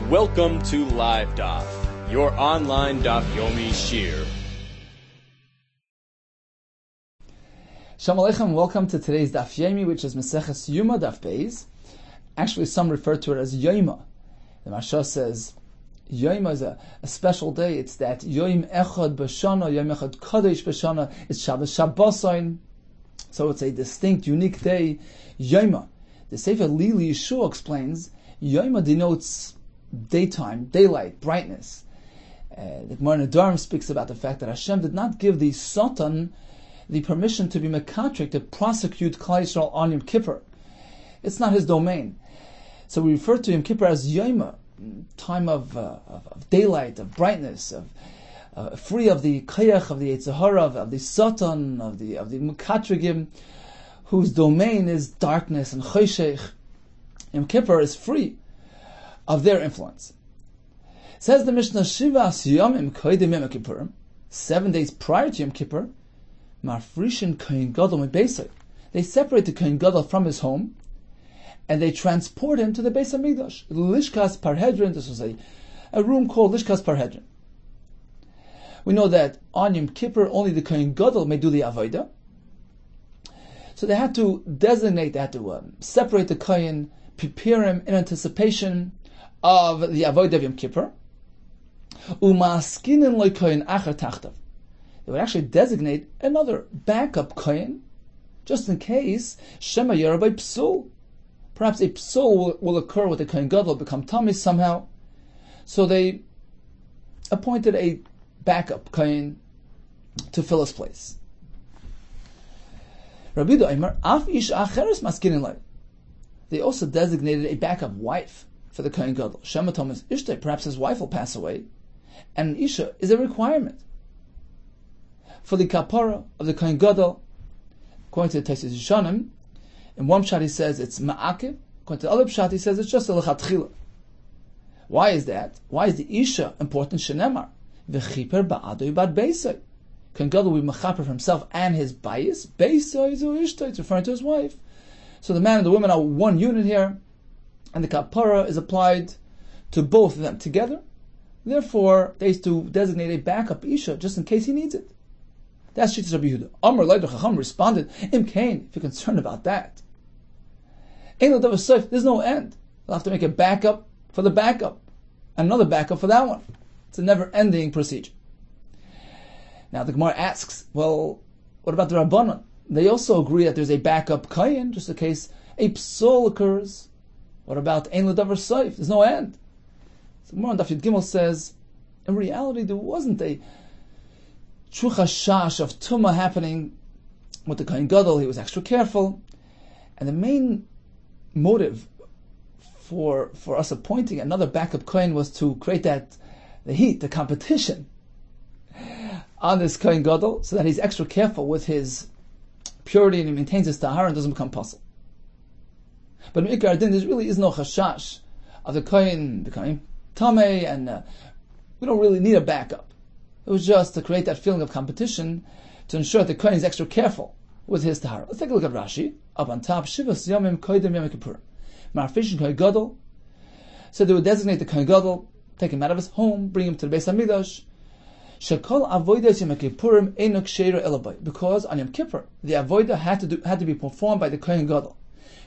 Welcome to Live Daf, your online Daf Yomi Shir. Shalom Aleichem, welcome to today's Daf Yomi, which is Maseches YOMA Daf Beis. Actually, some refer to it as YOMA. The Marsha says YOMA is a special day. It's that Yom Echad B'Shana, Yom Echad Kodesh B'Shana. It's Shabbos Shabbosayin. So it's a distinct, unique day. YOMA. The Sefer Lili Yeshua explains YOMA denotes daytime, daylight, brightness. The Gemara Nedarim speaks about the fact that Hashem did not give the Satan the permission to be mekatrik, to prosecute Klal Yisrael on Yom Kippur. It's not his domain. So we refer to Yom Kippur as Yoma, time of daylight, of brightness, of free of the Kayach, of the Yetzer Hara, of the Satan, of the Mekatrigim, whose domain is darkness and Choshech. Yom Kippur is free of their influence. Says the Mishnah, Shivas Yomim Kodim Yom Kippurim, 7 days prior to Yom Kippur, Marfrishin Kohen Gadol Mebeisai. They separate the Kohen Gadol from his home, and they transport him to the Beis Hamikdash, Lishkas Parhedrin. This was a room called Lishkas Parhedrin. We know that on Yom Kippur only the Kohen Gadol may do the Avodah, so they had to designate, they had to separate the Kohen, prepare him in anticipation of the Avodah of Yom Kippur. Umaskinin loy Kohen acher tachtav. They would actually designate another backup Kohen, just in case Shema Yerabay Psul. Perhaps a Psul will occur with the Kohen Gadol, become Tamei somehow. So they appointed a backup Kohen to fill his place. Rabbi Yehuda Omer, Af ish acheres maskinin loy. They also designated a backup wife for the Kohen Gadol. Shema Thomas Ishtay, perhaps his wife will pass away, and an Isha is a requirement for the kapara of the Kohen Gadol. According to the Taisus Yishanim, in one pshat he says it's ma'akiv. According to the other pshat he says it's just a lechatchila. Why is that? Why is the Isha important? Shenemar v'chiper ba'adoi bad beisai. Kohen Gadol will be mechaper for himself and his bias. Beisai is Ishtay. It's referring to his wife. So the man and the woman are one unit here, and the kapara is applied to both of them together. Therefore, they used to designate a backup Isha just in case he needs it. That's Shittas Rabbi Yehuda. Amar Leider Chacham responded, Im Kain, if you're concerned about that, there's no end. They'll have to make a backup for the backup, and another backup for that one. It's a never-ending procedure. Now the Gemara asks, well, what about the Rabbanan? They also agree that there's a backup Kayin, just in case a Psul occurs. What about Ein L'Davar Soif? There's no end. So Gemara on Daf Yud Gimel says, in reality, there wasn't a true chashash of tumah happening with the Kohen Gadol. He was extra careful, and the main motive for us appointing another backup Kohen was to create the heat, the competition on this Kohen Gadol, so that he's extra careful with his purity and he maintains his tahara and doesn't become puzzle. But in Ikar Din, there really is no chashash of the Kohen becoming tamei, and we don't really need a backup. It was just to create that feeling of competition, to ensure that the Kohen is extra careful with his tahara. Let's take a look at Rashi. Up on top, Shivas Yomim Kodim Yom Kippur. Marfishin Kohen Gadol. So they would designate the Kohen Gadol, take him out of his home, bring him to the Beis Hamikdash. Shekol Avodas Yom Kippurim Einok Sheira Elabay. Because on Yom Kippur, the Avodah had to be performed by the Kohen Gadol.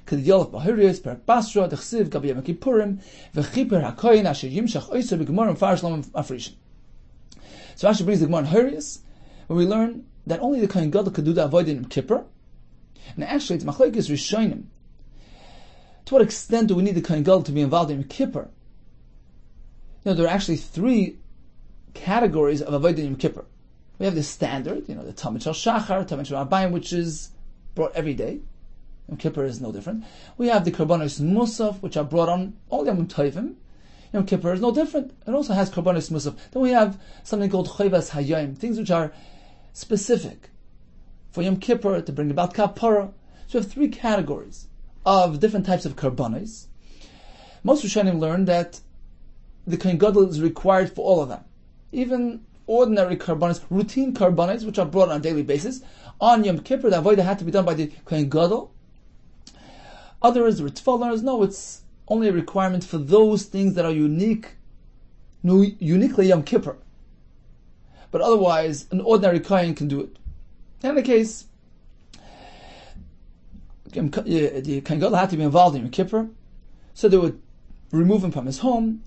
Kediyolach Bahurios Per Basra Dechsiv Gabi Yom Kippurim Vechiper HaKohen Asher Yimshach Oiser B'Gemorim Farish Lomim Afrishin. So Rashi brings the Gemara in Hurrius, where we learn that only the Kohen Gadol could do the Avodah in Yom Kippur. And actually, it's Machlokes Rishonim. To what extent do we need the Kohen Gadol to be involved in Yom Kippur? There are actually 3 categories of Avodah in Yom Kippur. We have the standard, the Tamid Shal Shachar, Tamid Shal Abayim, which is brought every day. Yom Kippur is no different. We have the Karbanos Musaf, which are brought on all Yom Tovim. Yom Kippur is no different. It also has Karbanos Musaf. Then we have something called Chayvas Hayayim, things which are specific for Yom Kippur to bring about Kapara. So we have 3 categories of different types of Karbanos. Most Rishonim learn that the Kohen Gadol is required for all of them. Even ordinary Karbanos, routine Karbanos, which are brought on a daily basis. On Yom Kippur, the Avodah had to be done by the Kohen Gadol. Others, Ritva learners, no, it's only a requirement for those things that are uniquely Yom Kippur. But otherwise, an ordinary Kohen can do it. In the case, the Kohen Gadol had to be involved in Yom Kippur, so they would remove him from his home.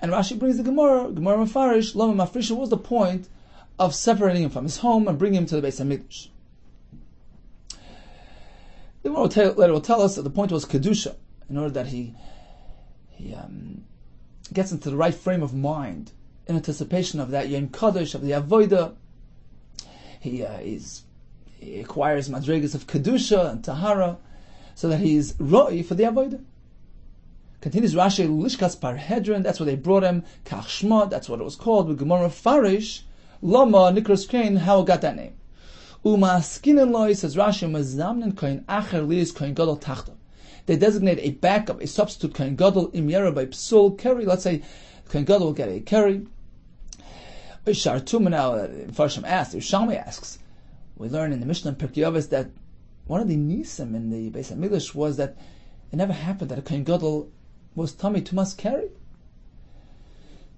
And Rashi brings the Gemara Mefarish, Lama Mafrisha, was the point of separating him from his home and bringing him to the Beis HaMikdash. The Gemara later will tell us that the point was Kedusha, in order that he gets into the right frame of mind in anticipation of that Yom Kaddish, of the Avodah. He acquires madrigas of Kedusha and Tahara, so that he's Roi for the Avodah. Continues Rashi, Lishkas Parhedrin, that's where they brought him, Kach Shma, that's what it was called, with Gemara Farish, Lama Nikros Kain, how it got that name. Uma Skinin Loi, says Rashi, Mazamnin Kain Acher Liis Kain Gadol Tachta. They designate a backup, a substitute Kain Gadol, Im Yera by Psul, Keri, let's say Kain Gadol will get a Keri. Ishar Tuma now, Farsham asks, Yerushalmi asks, we learn in the Mishnah in Pirkei Avos that one of the Nisim in the Beis HaMikdash was that it never happened that a Kain Gadol was Tami Tumas Keri.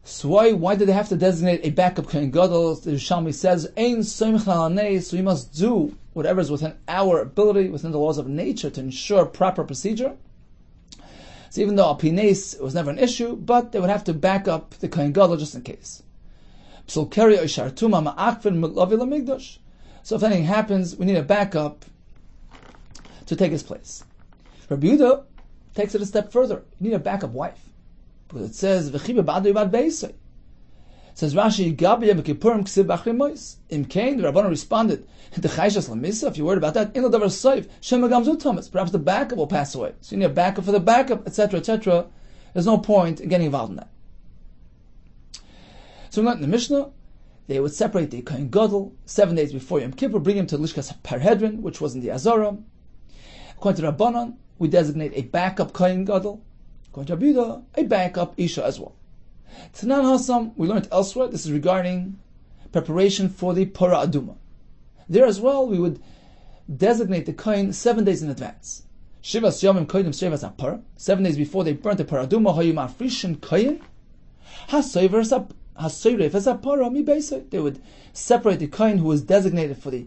So why did they have to designate a backup Kohen Gadol? The Yerushalmi says, Ein soimich l'hanei, so we must do whatever is within our ability, within the laws of nature, to ensure proper procedure. So even though Alpines was never an issue, but they would have to back up the Kohen Gadol just in case. So if anything happens, we need a backup to take his place. Rabbi Yehuda takes it a step further. You need a backup wife. Because it says, V'chiba ba'adu ba'ad be'isai. It says, Rashi, Gabi yom kippurim ksiv b'achri mois. Im kain, the Rabbanan responded, the chayshas l'misa, if you're worried about that, in the davar soif, shem gamzu thomas. Perhaps the backup will pass away. So you need a backup for the backup, etc., etc. There's no point in getting involved in that. So we learned in the Mishnah, they would separate the Kohen Gadol 7 days before Yom Kippur, bring him to Lishkas Parhedrin, which was in the Azara. According to Rabbanan, we designate a backup Kohen Gadol. According to Rabbi Yehuda, a backup Isha as well. Tanan Hasam, we learned elsewhere, this is regarding preparation for the Parah Aduma. There as well, we would designate the Kohen 7 days in advance. Shivas Yomim Kohenim Shevas HaParah, 7 days before they burnt the Parah Aduma, Hayim Fri Jun Kohen, they would separate the Kohen who was designated for the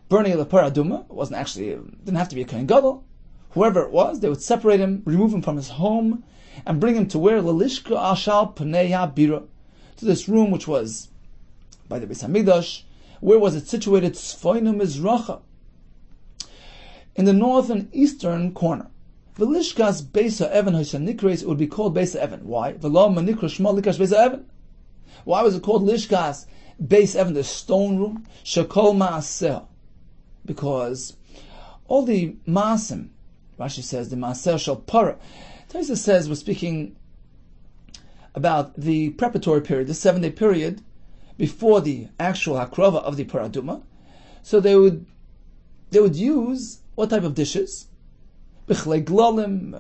burning of the Parah Aduma. It wasn't actually, didn't have to be a Kohen Gadol. Whoever it was, they would separate him, remove him from his home, and bring him to where Lalishka Ashal Pnei Bira, to this room which was by the Beis HaMikdash. Where was it situated? Tzfoinu Mizracha, in the north and eastern corner. Velishkas Beis HaEvan Hosan Nikres, it would be called Beis HaEvan. Why? V'lo Manikra Shma Likash Beis HaEvan. Why was it called Lishkas Beis HaEvan, the stone room? Shekol Ma'aseh, because all the Ma'asim, Rashi says, the Ma'aser Shel Parah. Taisa says we're speaking about the preparatory period, the 7-day period before the actual Hakrava of the Parah Aduma. So they would use what type of dishes? Bichlei Glalim,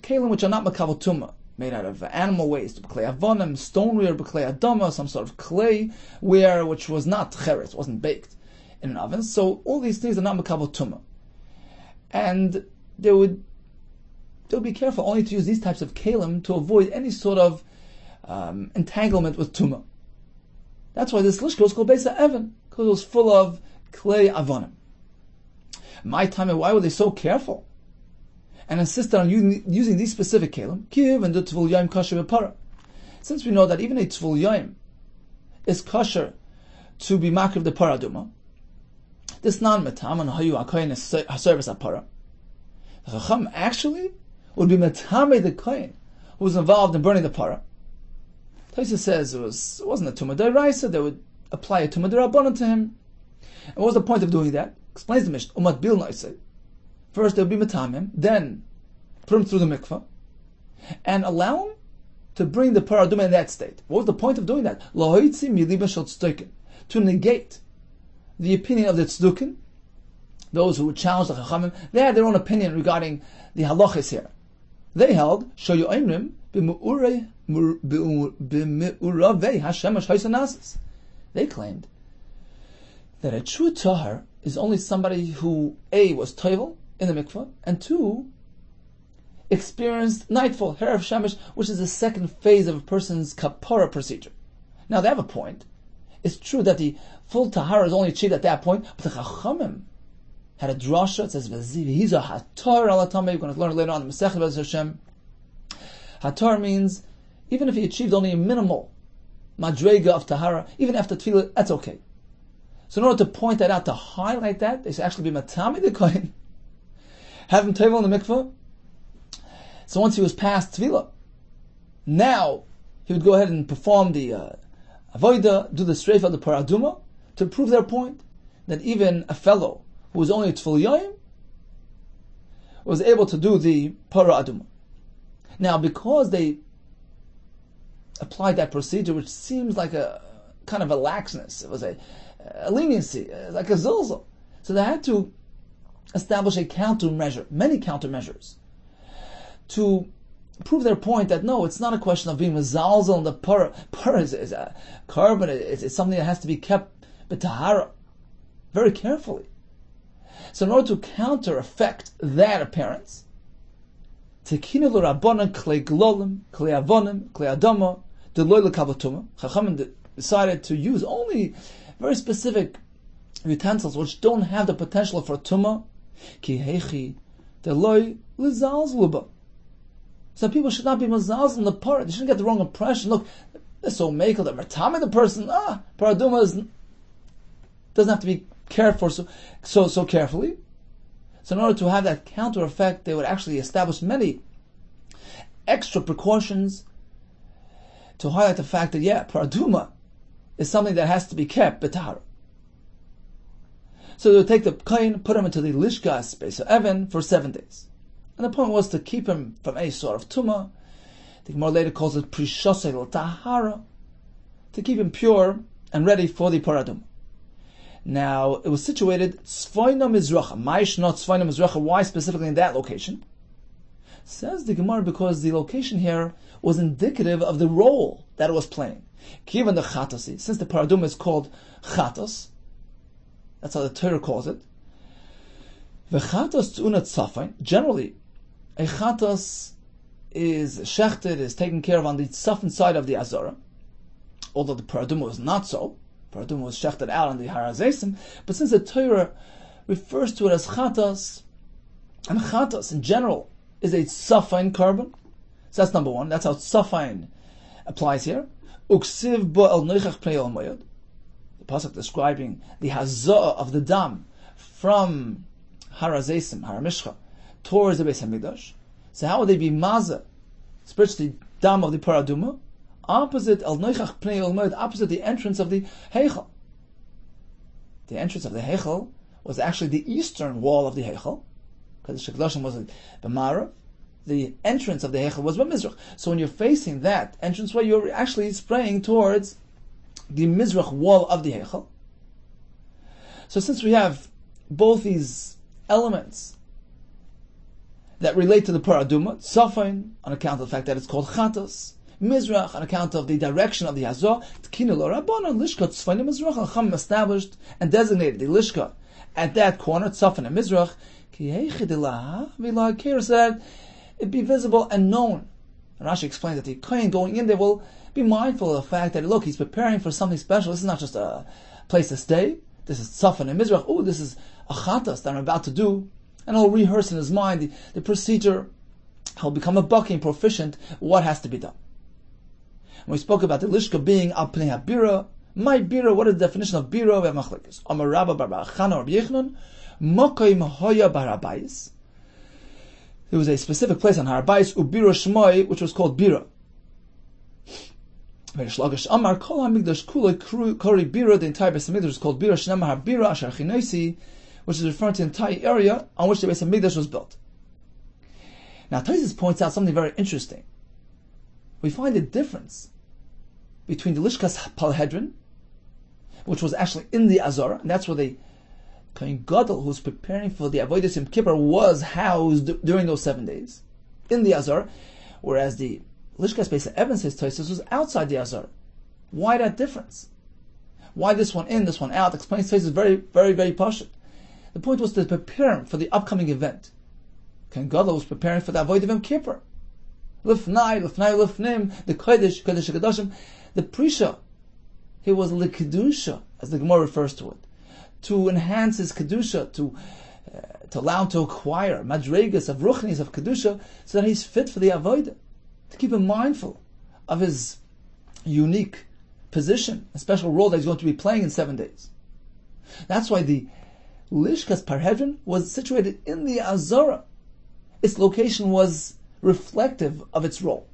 Kalim which are not Makabal Tumah, made out of animal waste, Bichlei Avonim, stoneware, Bichlei Adama, some sort of clay ware which was not cheres, wasn't baked in an oven. So all these things are not Makabal Tumah. And they would be careful only to use these types of kalim to avoid any sort of entanglement with tumah. That's why this lishka was called Beis HaEvan, because it was full of clay avonim. My time, why were they so careful and insisted on using these specific kalim? Kiv and the tvul yom kosher b'parah. Since we know that even a tvul yom is kosher to be makriv the parah aduma, this non-metam and hayu akoyin is service parah. The Chacham actually would be metame the kohen who was involved in burning the parah. Taisa says it wasn't a tumah d'oraisa, they would apply a tumah d'rabbanan to him. And what was the point of doing that? Explains the Mishnah. Umat bil noisei. First they would be metamim, then put him through the mikvah, and allow him to bring the parah aduma in that state. What was the point of doing that? Lahoitzi miliba shel tzdukin, to negate the opinion of the tzdukin, those who would challenge the Chachamim. They had their own opinion regarding the halachas here. They held shoyu oimrim b'mu'uravei hashemesh ha'isanasis. They claimed that a true tahar is only somebody who A, was toivel in the mikvah, and 2, experienced nightfall, Herav Shemesh, which is the second phase of a person's kapara procedure. Now they have a point. It's true that the full tahara is only achieved at that point, but the Chachamim had a drasha. It says, "V'ziv hatar ala tamei." We're going to learn later on in Masechet B'ez Hashem. Hatar means even if he achieved only a minimal madrega of tahara, even after tefillah, that's okay. So in order to point that out, to highlight that, they should actually be matami the kohen, have him tevel in the mikveh. So once he was past tefillah, now he would go ahead and perform the avodah, do the streif of the paraduma, to prove their point that even a fellow who was only a tefillah yoyim was able to do the paraduma. Now, because they applied that procedure, which seems like a kind of a laxness, it was a leniency, like a zilzal. So they had to establish a countermeasure, many countermeasures, to prove their point that no, it's not a question of being mezalzel and the para. Para is a carbon, it's something that has to be kept b'tahara very carefully. So in order to counter effect that appearance, tekinu l'rabbanan klei glolim, klei avonim, klei adama, deloy l'kavatuma. Chachamim decided to use only very specific utensils which don't have the potential for tuma. Ki heichi deloy l'zalzluba. So people should not be mazalz in the part. They shouldn't get the wrong impression. Look, they're so makel, they're matame the person. Paraduma doesn't have to be cared for so carefully. So in order to have that counter effect, they would actually establish many extra precautions to highlight the fact that paraduma is something that has to be kept b'tahara. So they would take the kohen, put him into the lishka space of Evan for 7 days. And the point was to keep him from any sort of tumah. The Gemara later calls it prishosel tahara, to keep him pure and ready for the paraduma. Now, it was situated Tzvoina Mizracha. Maish not Tzvoina Mizracha. Why specifically in that location? Says the Gemara because the location here was indicative of the role that it was playing. Given the Chatasi, since the paraduma is called Chatos, that's how the Torah calls it. The Chatos Tzunat Tzafin, generally, a Chatos is shechted, is taken care of on the Tzafin side of the Azara, although the paraduma was not so. Paraduma was shechted out on the Harazesim, but since the Torah refers to it as Chatos, and Chatos in general is a Tzafin carbon, so that's number one. That's how Tzafin applies here. Uksiv bo el noichach pnei el moyed. The pasuk describing the hazah of the dam from Harazesim, Haramishcha, towards the Beis Hamikdash. So how would they be mazah, spiritually dam of the paraduma? Opposite al noichach pnei el moed, opposite the entrance of the heichal. The entrance of the heichal was actually the eastern wall of the heichal, because the shekdoshim was b'marav. The entrance of the heichal was b'mizrach. So when you're facing that entranceway, you're actually spraying towards the mizrach wall of the heichal. So since we have both these elements that relate to the paraduma, tzafin on account of the fact that it's called chatos, Mizrach, on account of the direction of the Hazah, Tkinu l'Rabbanan, Lishka Tzfanim Mizrach, Chacham established and designated the Lishka at that corner, Tzafin and Mizrach, Ki heichi dilah v'la kir, so that it be visible and known. And Rashi explains that the Kohen going in there will be mindful of the fact that, look, he's preparing for something special. This is not just a place to stay. This is Tzafin and Mizrach. Oh, this is a Chatas that I'm about to do. And he'll rehearse in his mind the procedure. He'll become a baki and proficient what has to be done. When we spoke about the Lishka being al pnei habira, my bira, what is the definition of bira? We have machlekes. Amar Rabba bar Chana or Rabbi Yechon, Mokoim hoya bar Habayis. There was a specific place on Harabayis, Ubira Shmoi, which was called bira. Very sluggish. Amar Kol HaMikdash Kulei Kori Bira, the entire Beis Hamikdash was called Bira Shnamar HaBira Asher Chinoisi, which is referring to the entire area on which the Beis Hamikdash was built. Now, Taisus points out something very interesting. We find a difference between the Lishkas Palhedrin, which was actually in the Azara, and that's where the Kohen Gadol, who was preparing for the Avodas Yom Kippur, was housed during those 7 days in the Azara, whereas the Lishkas Beis Evan, says Taisus, was outside the Azara. Why that difference? Why this one in, this one out? Explains Taisus very, very, very pashut. The point was to prepare him for the upcoming event. Kohen Gadol was preparing for the avodah of Yom Kippur. Lifnai, lifnim, the Kodesh HaKadoshim, the Prisha. He was L'Kedusha, as the Gemara refers to it. To enhance his Kedusha, to allow him to acquire madregas of ruchnis of Kedusha, so that he's fit for the avodah. To keep him mindful of his unique position, a special role that he's going to be playing in 7 days. That's why the Lishkas Parhedron was situated in the Azara. Its location was reflective of its role.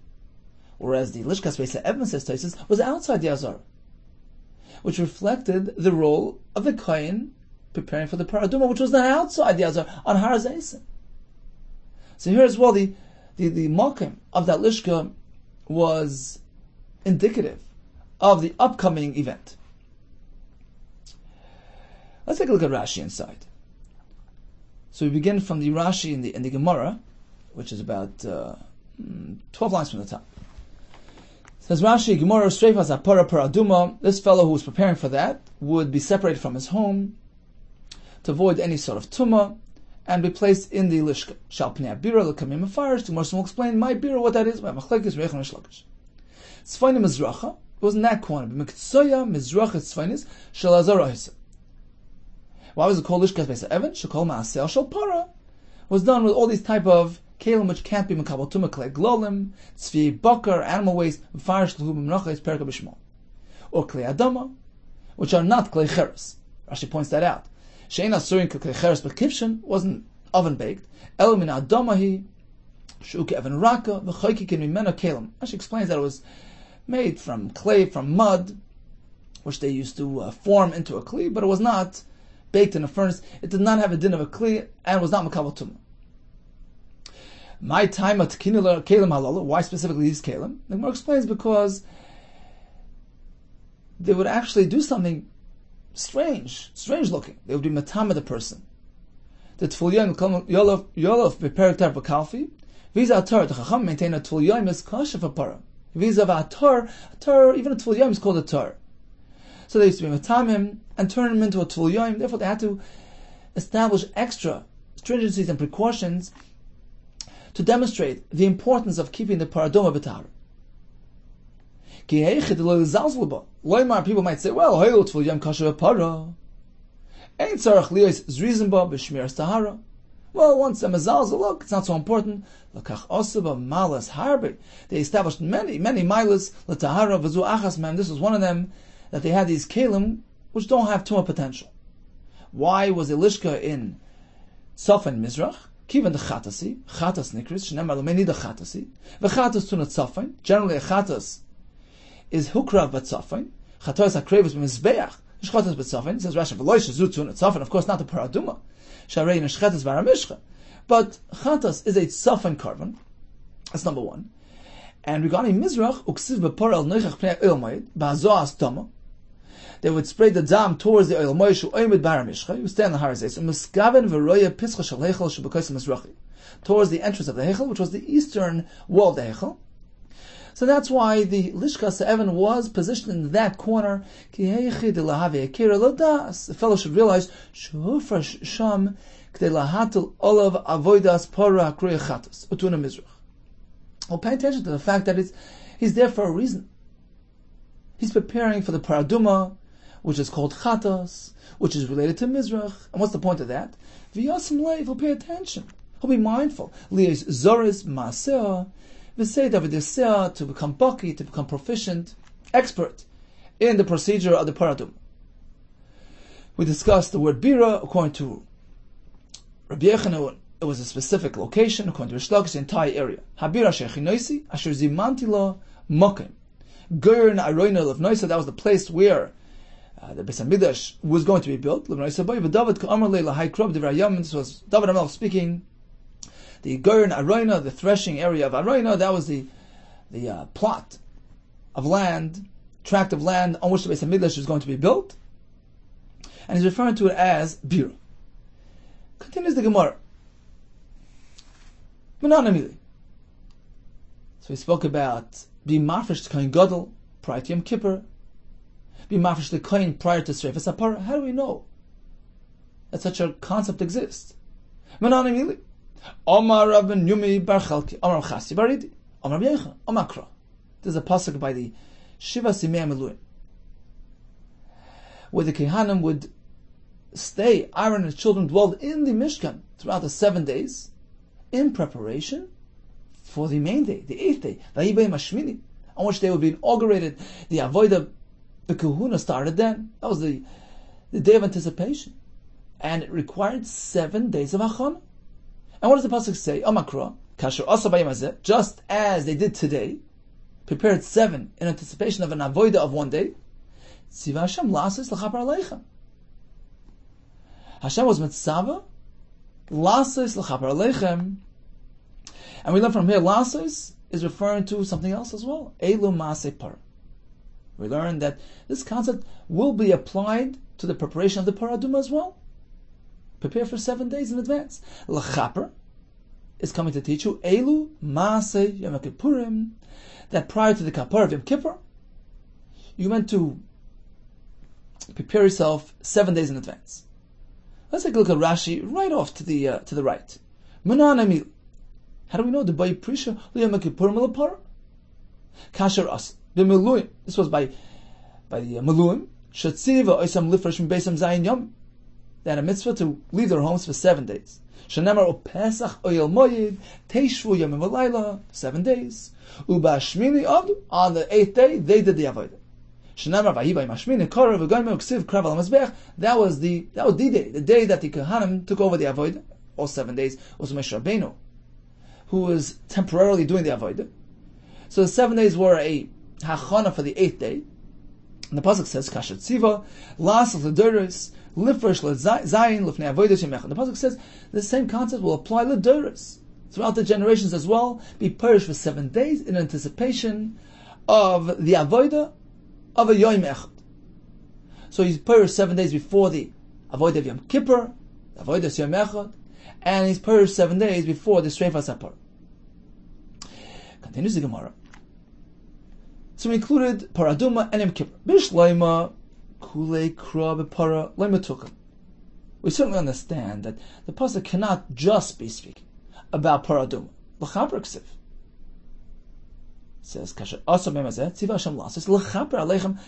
Whereas the Lishkas Beis Even, says Taisus, was outside the Azara, which reflected the role of the Kohen preparing for the Paraduma, which was not outside the Azara, on Har Zeisim. So here as well, the Malkim of that Lishka was indicative of the upcoming event. Let's take a look at Rashi inside. So we begin from the Rashi in the Gemara, which is about 12 lines from the top. It says Rashi, Gemara Streifas Apara Paraduma. This fellow who was preparing for that would be separated from his home to avoid any sort of tumah and be placed in the lishka. Shal pnei bira l'kamim afarish. The Gemara will explain my bira, what that is. My machlekes reich and shlakish. Tzfayim mizracha. It was in that corner. B'mekitzoya mizracha tzfayim shel azara hisa. Why was it called Lishkas Beis Even? Shekol Ma'aseh Shel Para was done with all these type of kelim which can't be Mekabel Tumah, Klei Glolim, Tzvi Bakar, animal waste, V'farish L'hu B'mnachas Perka B'Shmo, or Klei Adama, which are not Klei Cheres. Rashi points that out. She'en Asurin Klei Cheres B'Kivshin wasn't oven baked. Elo Min Adamahi Shuke Even Raka V'Choykikin Mimena Kelim. Rashi explains that it was made from clay, from mud, which they used to form into a kli, but it was not baked in a furnace. It did not have a din of a kli and was not makabel tumah. My time at kelim halala. Why specifically these kelim? The Gemara explains because they would actually do something strange looking. They would be matama the person. The tfulyoim yolof beperik tar v'kalfi. Visa atar the chacham maintain a tfulyoim is kasha v'para. Visa v'atar even a tfulyoim is called a tar. So they used to be matamim and turn him into a tfulyoim. Therefore, they had to establish extra stringencies and precautions to demonstrate the importance of keeping the paradoma b'tahara. People might say, well, tfulyoim kasher v'para. Ain't tzarach liyos zrizimba b'shmiras tahara. Well, once a mezalzel, look, it's not so important. Lakach osaba malas harbe. They established many milas l'tahara v'zu achas mem. This was one of them, that they had these kelim which don't have tumah potential. Why was Elishka in Tzafan Mizrach? Kivan the Chatasi, Chatas Nikris, Shnemar Lomeni the Chatasi, V'chatas Tunat Tzafan. Generally, a Chatas is Hukrav but Tzafan. Chatas HaKrevis Mizbeach, Shchatas but Tzafan. Says Rashi, V'loy Shazut Tunat Tzafan. Of course, not the Paraduma. Sharei Neshchatas Varamishcha. But Chatas is a Tzafan carbon. That's number one. And regarding Mizrach, Uksiv B'Parel Noichach Pnei Ilmayid, Ba'zoas Tama. They would spray the dam towards the oil moishu oimid baramishcha. You stand on the harzes. Muskaven v'roya pischa shel hechel shebekos mizrachi, towards the entrance of the hechel, which was the eastern wall of the hechel. So that's why the Lishkas Even was positioned in that corner. The fellow should realize shufresh sham k'dei lahatil olav avodas pora hakroya chatas utuna mizrach. Well, pay attention to the fact that he's there for a reason. He's preparing for the paraduma, which is called chatas, which is related to mizrach. And what's the point of that? V'yasim leiv, he'll pay attention. He'll be mindful. Lies zoris ma'aseh, v'sei davidiseh, to become baki, to become proficient, expert in the procedure of the paraduma. We discussed the word bira. According to Rabbi Yehuda, it was a specific location. According to Rish Lakish, the entire area. Habira shechinoisi asher zimanti lo mokim. Gurn Aroina of Noisa, that was the place where the Beis Hamikdash was going to be built. This was David HaMelech speaking. The Gurn Aroina, the threshing area of Aroina, that was the plot of land, tract of land on which the Beis Hamikdash was going to be built. And he's referring to it as Bira. Continues the Gemara. So we spoke about be mafresh to Kohen Gadol prior to Yom Kippur, be mafresh to Kohen prior to Streifas Apara. How do we know that such a concept exists? The Omar Rabbi Yumi bar Chalki, Omar Chasi baridi, Omar Yecha, Omar Kra. There's a pasuk by the Shiva Simei Meluim, where the Kehanim would stay, Aaron and his children dwelled in the Mishkan throughout the 7 days, in preparation for the main day, the 8th day, Vayibay Mashmini, on which they would be inaugurated. The Avodah, the Kahuna started then. That was the day of anticipation. And it required 7 days of Achana. And what does the pasuk say? Omakra, Kasher Asa Bayim Hazeh, just as they did today, prepared 7 in anticipation of an Avodah of 1 day. Tziva Hashem lasis l'chaper aleichem. Hashem was mitzvah lasis l'chaper aleichem. And we learn from here, lasis is referring to something else as well. Elu maaseh parah. We learn that this concept will be applied to the preparation of the parah aduma as well. Prepare for 7 days in advance. L'chaper is coming to teach you Elu maaseh Yom Kippurim, that prior to the kapar of Yom Kippur, you meant to prepare yourself 7 days in advance. Let's take a look at Rashi right off to the right. Manan Amil. How do we know the Bay Prisha Yom Kippur Milapara? Kasher As B'Miluim. This was by the Miluim. Shatziva Oisam Lifresh M'Beisam Zayin Yom. They had a mitzvah to leave their homes for 7 days. Shanamar O Pesach Oyel Moyed Teishvu Yom V'Layla, 7 days. Uba Shmini Avdu, on the 8th day they did the avodah. Shanamar Vayibay Mashmini Korav V'Goyim Uksiv Krav Al Mizbech. That was the day, the day that the Kohanim took over the avodah. All 7 days was Moshe Rabbeinu, who was temporarily doing the avodah. So the 7 days were a hachana for the 8th day. And the pasuk says, "Kasher tziva las l'doros lifresh l'zayin l'fnei avodas yemechad." The pasuk says the same concept will apply l'doros throughout the generations as well. Be perished for 7 days in anticipation of the avodah of a yom echad. So he's perished 7 days before the avodah of Yom Kippur, the avodas yom echad, and he's perished 7 days before the Sreifas HaPar. Continues the Gemara. So we included Paraduma and Yom Kippur. Bishleima Kulei Kra B'Para Leima Tukam. We certainly understand that the pasuk cannot just be speaking about Paraduma. L'chaper ksiv. It says Kasher Asa B'Mazeh Tziva Hashem Lasis L'chaper Aleichem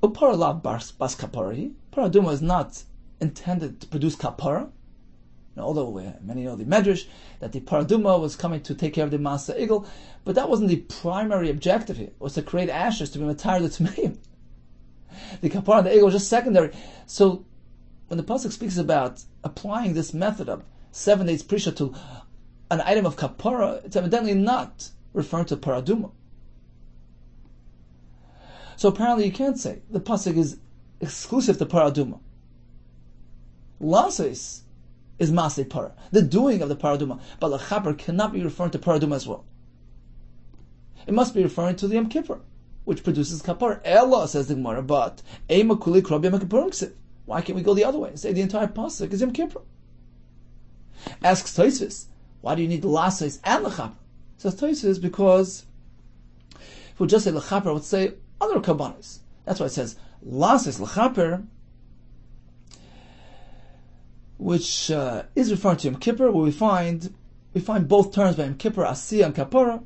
Upara La Bas Kaparahi. Paraduma is not intended to produce kapara. Although many know the Medrash that the paraduma was coming to take care of the Masa Igel, but that wasn't the primary objective here. It was to create ashes to be matar the Tmeim. The kapara and the Igel was just secondary. So when the pasuk speaks about applying this method of 7 days prisha to an item of kapara, it's evidently not referring to paraduma. So apparently you can't say the pasuk is exclusive to paraduma. Lasis is Masei Parah, the doing of the Paraduma. But L'chaper cannot be referring to Paraduma as well. It must be referring to the Yom Kippur, which produces Kapar. Ella, says the Gemara, but Eima Kuli Krab Yom Kippur Ksiv. Why can't we go the other way and say the entire pasuk is Yom Kippur? Asks Tosfos, why do you need Lasis and L'chaper? Says Tosfos, because if we just say L'chaper, I would say other Kabbanis. That's why it says Lasis L'chaper, which is referring to Yom Kippur, where we find both terms by Yom Kippur, Asiyah and Kapara.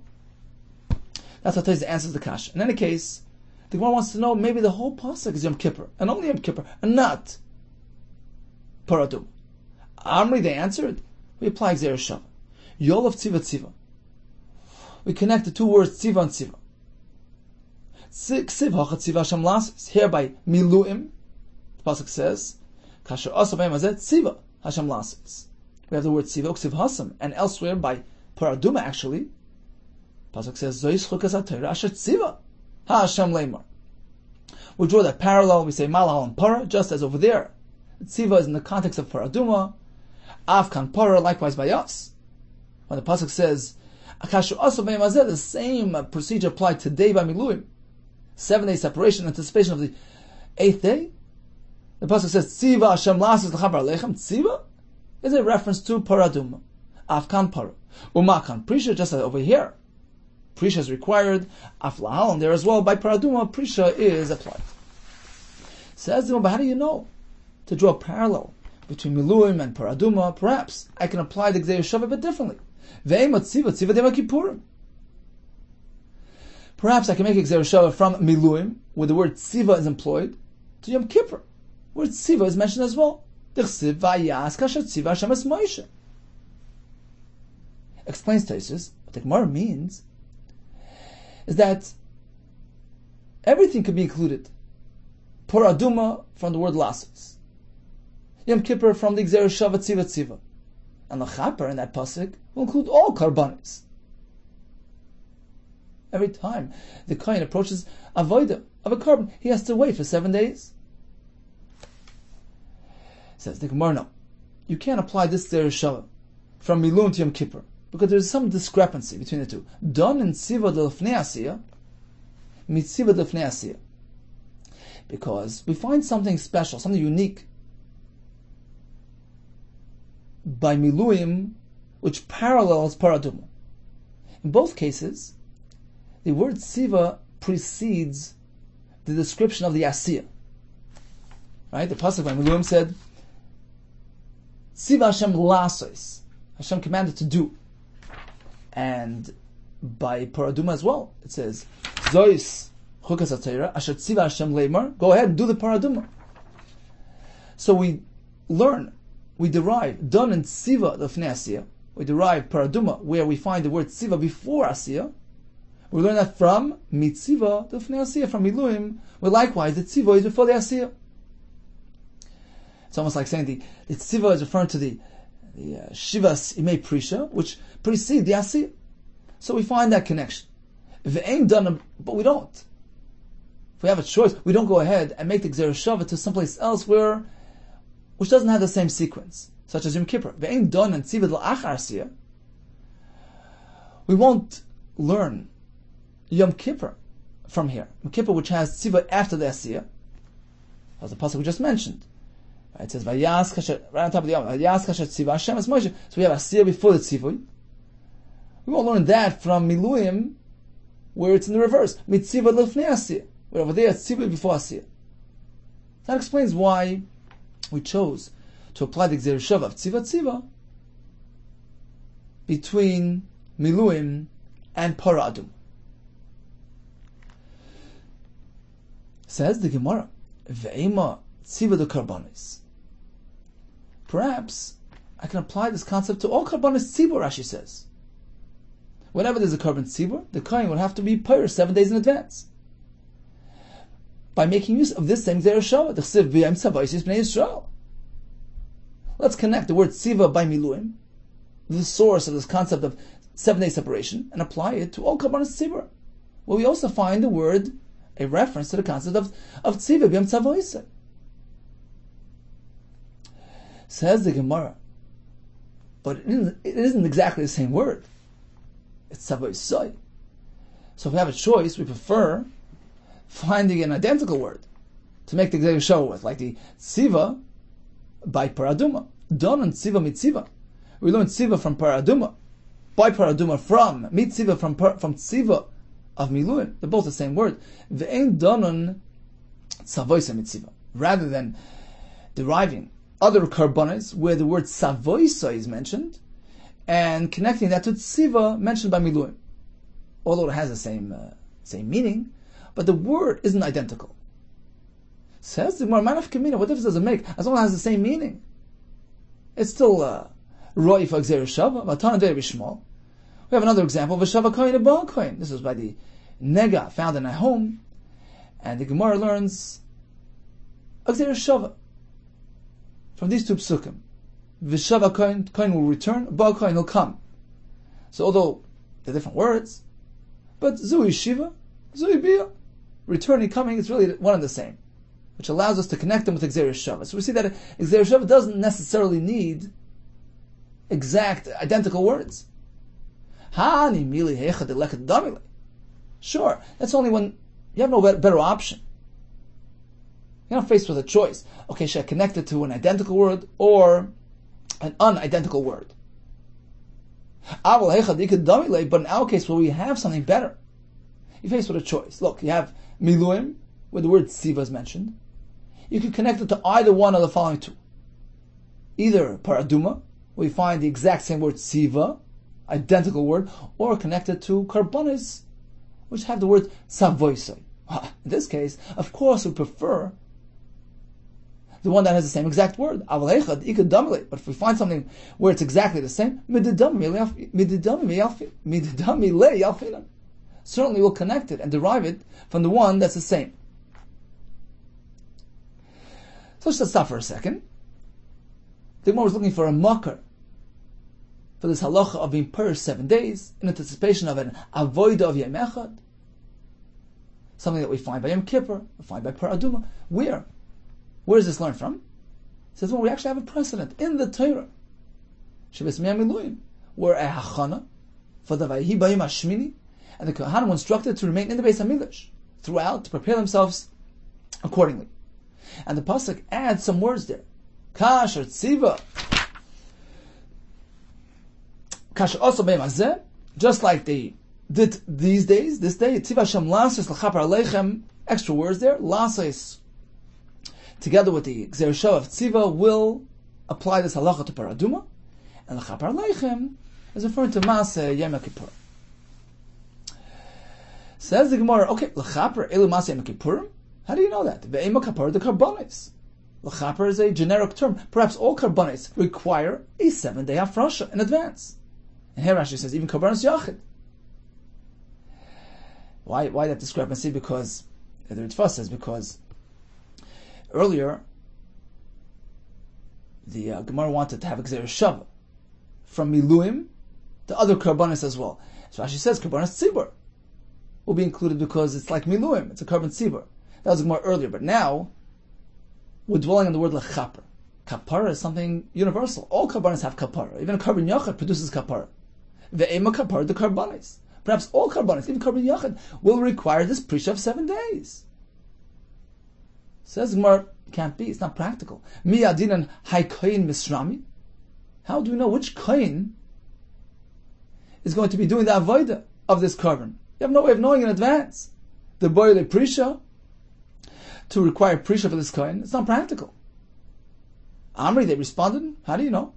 That's how Tosfos answers the kasha. In any case, the Gemara wants to know maybe the whole pasuk is Yom Kippur, and only Yom Kippur, and not Paradum. Amri, they answered, we apply Gzeir Shav. Yolav Tziva Tziva. We connect the two words Tziva and Tziva. Ksiv Hacha Tziva Hashem Lasis. Here by Miluim, the pasuk says, Kasher Asa B'Yom Hazeh Tziva Hashem Lasis. We have the word Tziva Uksiv Hasam, and elsewhere by Paraduma actually, pasuk says Zois Chukas HaTorah Asher Tziva HaHashem Leimar. We draw that parallel. We say Malahal and Para, just as over there. Tziva is in the context of Paraduma. Avkan Para, likewise by us. When the pasuk says Kasher Asa B'Yom Hazeh, the same procedure applied today by Miluim. 7 day separation, anticipation of the 8th day. The pasuk says Tziva Hashem Lasis L'chaper Aleichem. Tziva is a reference to Paraduma. Afkan Para. Umakan Prisha, just as over here. Prisha is required. Aflahal, and there as well by Paraduma, Prisha is applied. Says the Gemara, how do you know to draw a parallel between Miluim and Paraduma, perhaps I can apply the Gzeir Shav a bit differently. Perhaps I can make a Gzeir Shav from Miluim, where the word Tziva is employed, to Yom Kippur, where Tziva is mentioned as well. Explains Taisus, what the Gemara means is that everything can be included. Paraduma from the word Lasos. Yom Kippur from the Gzeir Shav Tziva Tziva. And the Chaper in that pasuk will include all karbanis. Every time the Kohen approaches avodah of a carbon, he has to wait for 7 days. Says the Gemara, no. You can't apply this Gzeir Shav from Milun to Yom Kippur, because there's some discrepancy between the two. Don and Tziva L'Lefnei Asiyah, Mitziva L'Lefnei Asiyah. Because we find something special, something unique by Miluim, which parallels Paraduma. In both cases, the word Tziva precedes the description of the Asiyah. Right? The pasuk by Miluim said, Tziva Hashem lasos. Hashem commanded to do. And by Paraduma as well, it says, Zois chukas HaTorah, asher tziva Hashem leimar, go ahead and do the Paraduma. So we learn, we derive, Don and Tziva L'Fnei Asiyah, we derive Paraduma, where we find the word Tziva before Asiyah. We learn that from Mitziva L'Fnei Asiyah, from Miluim, where likewise the Tziva is before the Asiyah. It's almost like saying the Tziva is referring to the Shivas Imei Prisha, which precede the Asiyah. So we find that connection. If it ain't done, but we don't. If we have a choice, we don't go ahead and make the Gzeir Shav to someplace else which doesn't have the same sequence, such as Yom Kippur. If it ain't done and Tziva L'Achar Asiyah, we won't learn Yom Kippur from here. Yom Kippur, which has Tziva after the Asiyah, as the pasuk we just mentioned. It says, Vayas kasher, right on top of the Yom, Vayas kasher Tziva Hashem es Moshe. So we have Asiyah before the Tzivui. We won't learn that from Miluim, where it's in the reverse. Mitziva L'Fnei Asiyah. Where over there it's Tzivui before Asiyah. That explains why we chose to apply the Gzeir Shav of Tziva Tziva between Miluim and Paradum. Says the Gemara, Ve'ema Tziva the Karbanis. Perhaps I can apply this concept to all Karbanis Tzibur, Rashi says. Whenever there's a Karban Tzibur, the Kohen would have to be Payur 7 days in advance. By making use of this same Gzeir Shav, the Chsiv B'yam Tzavayis B'nei Yisrael. Let's connect the word Tziva by Miluim, the source of this concept of 7 day separation, and apply it to all Karbanis Tzibur, where we also find the word, a reference to the concept of Tziva B'yam Tzavayis. Says the Gemara, but it isn't exactly the same word. It's Tzavayis. So if we have a choice, we prefer finding an identical word to make the Gzeir Shav with, like the Tziva by Paraduma. Don and Tziva Mitziva. We learn Tziva from Paraduma, by Paraduma from Mitziva from Tziva of Miluim. They're both the same word. Ve'ein donon Tzavoisa Mitziva. Rather than deriving other karbanos where the word Tzavoisa is mentioned and connecting that to Tziva mentioned by Miluim. Although it has the same meaning, but the word isn't identical. Says the Gemara, Manaf Kamina, what difference does it make? As long as it has the same meaning. It's still Roi for Gzeir Shav, Matan Dei Bishmal. We have another example of a Shava Kohen and Baal Kohen. This is by the Nega found in a home, and the Gemara learns a Gzeir Shav from these two psukim. V'Shava Kohen will return, Baal Kohen will come. So although they're different words, but Zui Shiva, Zui Bia, returning, coming, it's really one and the same, which allows us to connect them with Gzeir Shav. So we see that Gzeir Shav doesn't necessarily need exact, identical words. Sure, that's only when you have no better option. You're not faced with a choice. Okay, should I connect it to an identical word or an unidentical word? But in our case, where we have something better, you're faced with a choice. Look, you have Miluim, where the word Tziva is mentioned. You can connect it to either one of the following two. Either paraduma, we find the exact same word tziva, identical word, or connected to karbonis, which have the word savoisoi. In this case, of course, we prefer the one that has the same exact word. But if we find something where it's exactly the same, certainly we'll connect it and derive it from the one that's the same. So let's just stop for a second. The Gemara was looking for a makar for this halacha of being purged 7 days in anticipation of an avoida of Yom Echad. Something that we find by Yom Kippur, we find by Paraduma. Where? Where is this learned from? It says, well, we actually have a precedent in the Torah. Shabbos Miyam Miluim, where a hachana for the Vayihi Bayim Hashmini, and the Kohanim were instructed to remain in the Beis HaMikdash throughout to prepare themselves accordingly. And the pasuk adds some words there. Kash or tziva. Kash also beim hazeh, just like they did these days, this day, tziva shem lasis l'chapar aleichem, extra words there, lasis, together with the gzer shah of tziva, will apply this halacha to paraduma, and l'chapar aleichem is referring to Maaseh Yom Kippur. Says the Gemara, okay, l'chapar elu Maaseh Yom Kippurim. How do you know that? Ve'ema kapar the karbonis. L'chapar is a generic term. Perhaps all karbonis require a 7-day hafrasha in advance. And here Rashi says even karbonis yachid. Why that discrepancy? Because the Ritva says because earlier the Gemara wanted to have a gzer shava from miluim to other karbonis as well. So Rashi says karbonis tzibur will be included because it's like miluim. It's a carbon tzibur. That was more earlier, but now we're dwelling on the word lechaper. Kapara is something universal. All karbanis have kapara. Even a carbon yachid produces kapara. Ve'ema kapara the karbanis. Perhaps all karbanis, even carbon yachid, will require this prisha of 7 days. Says Gemara, can't be. It's not practical. Mi adinan hay koyin misrami. How do we know which koyin is going to be doing the avodah of this carbon? You have no way of knowing in advance. The boy the prisha to require prisha for this kohen, it's not practical. Amri, they responded, how do you know?